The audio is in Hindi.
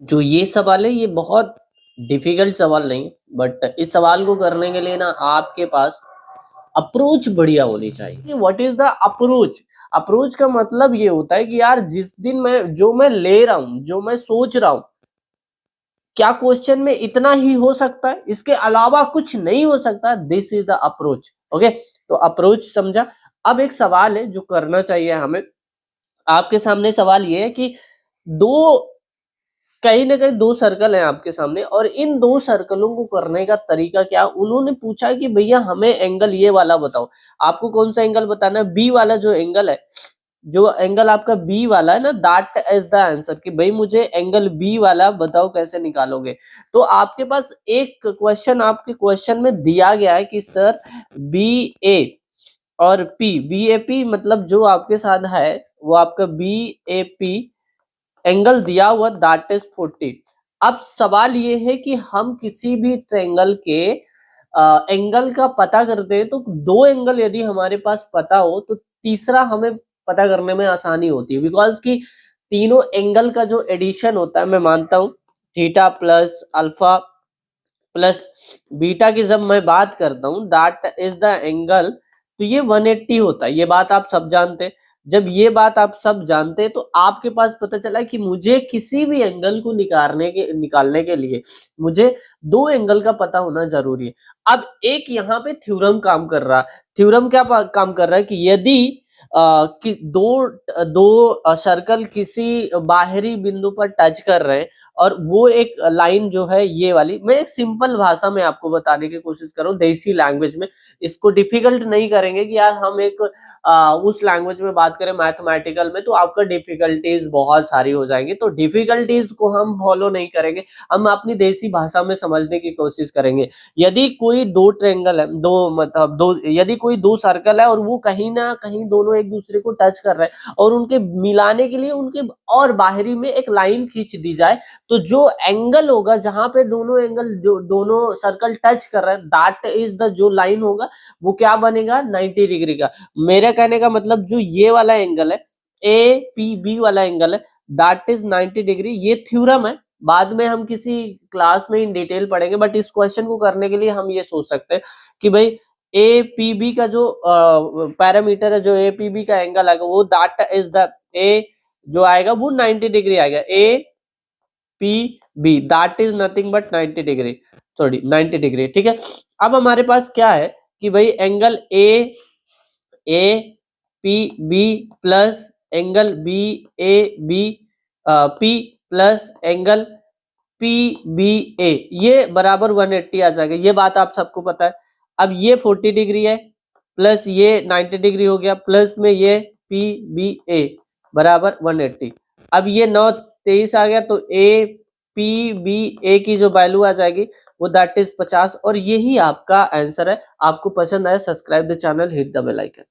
जो ये सवाल है ये बहुत डिफिकल्ट सवाल नहीं, बट इस सवाल को करने के लिए ना आपके पास अप्रोच बढ़िया होनी चाहिए। What is the approach? Approach का मतलब ये होता है कि यार जिस दिन मैं ले रहा हूं, जो मैं सोच रहा हूं, क्या क्वेश्चन में इतना ही हो सकता है, इसके अलावा कुछ नहीं हो सकता? This is the approach. Okay, तो अप्रोच समझा। अब एक सवाल है जो करना चाहिए हमें। आपके सामने सवाल ये है कि दो कहीं ना कहीं दो सर्कल हैं आपके सामने, और इन दो सर्कलों को करने का तरीका क्या? उन्होंने पूछा कि भैया हमें एंगल ये वाला बताओ। आपको कौन सा एंगल बताना है? बी वाला जो एंगल है, जो एंगल आपका बी वाला है ना, दैट इज द आंसर। कि भाई मुझे एंगल बी वाला बताओ, कैसे निकालोगे? तो आपके पास एक क्वेश्चन आपके क्वेश्चन में दिया गया है कि सर बी ए और पी, बी ए पी मतलब जो आपके साथ है वो आपका बी ए पी एंगल दिया हुआ, दैट इज 40। अब सवाल ये है कि हम किसी भी ट्रायंगल के एंगल का पता करते हैं, तो दो एंगल यदि हमारे पास पता हो तो तीसरा हमें पता करने में आसानी होती है, बिकॉज कि तीनों एंगल का जो एडिशन होता है, मैं मानता हूं theta plus alpha plus beta की जब मैं बात करता हूं, दैट इज द एंगल, तो ये 180 होता है। ये बात आप सब जानते हैं। जब ये बात आप सब जानते हैं तो आपके पास पता चला कि मुझे किसी भी एंगल को निकालने के लिए मुझे दो एंगल का पता होना जरूरी है। अब एक यहाँ पे थ्योरम काम कर रहा है। थ्योरम क्या काम कर रहा है कि यदि कि दो दो सर्कल किसी बाहरी बिंदु पर टच कर रहे हैं, और वो एक लाइन जो है ये वाली, मैं एक सिंपल भाषा में आपको बताने की कोशिश कर रहा हूँ, देसी लैंग्वेज में। इसको डिफिकल्ट नहीं करेंगे कि यार हम एक उस लैंग्वेज में बात करें मैथमेटिकल में, तो आपका डिफिकल्टीज बहुत सारी हो जाएंगी। तो डिफिकल्टीज को हम फॉलो नहीं करेंगे, हम अपनी देसी भाषा में समझने की कोशिश करेंगे। यदि कोई दो ट्रायंगल है, यदि कोई दो सर्कल है और वो कहीं ना कहीं दोनों एक दूसरे को टच कर रहे हैं, और उनके मिलाने के लिए उनके और बाहरी में एक लाइन खींच दी जाए, तो जो एंगल होगा जहां पे दोनों एंगल जो दोनों सर्कल टच कर रहे हैं, दैट इज द जो लाइन होगा वो क्या बनेगा? 90 डिग्री का। मेरे कहने का मतलब जो ये वाला एंगल है, ए पी बी वाला एंगल है, दैट इज 90 डिग्री। ये थ्योरम है, बाद में हम किसी क्लास में इन डिटेल पढ़ेंगे, बट इस क्वेश्चन को करने के लिए हम ये सोच सकते हैं कि भाई ए पी बी का जो पैरामीटर है, जो ए पी बी का एंगल आएगा वो दैट इज द ए, जो आएगा वो 90 डिग्री आएगा। A P B that is nothing but 90 degree, sorry 90 degree. ठीक है, अब हमारे पास क्या है कि भाई angle A P B plus angle B A B P plus angle P B A, ये बराबर 180 आ जाएगा। ये बात आप सबको पता है। अब ये 40 डिग्री है, प्लस ये 90 डिग्री हो गया, प्लस में ये पी बी ए बराबर 180। अब ये 9 23 आ गया, तो ए पी बी ए की जो वैल्यू आ जाएगी वो दैट इज 50। और यही आपका आंसर है। आपको पसंद आया, subscribe the channel, hit the bell icon.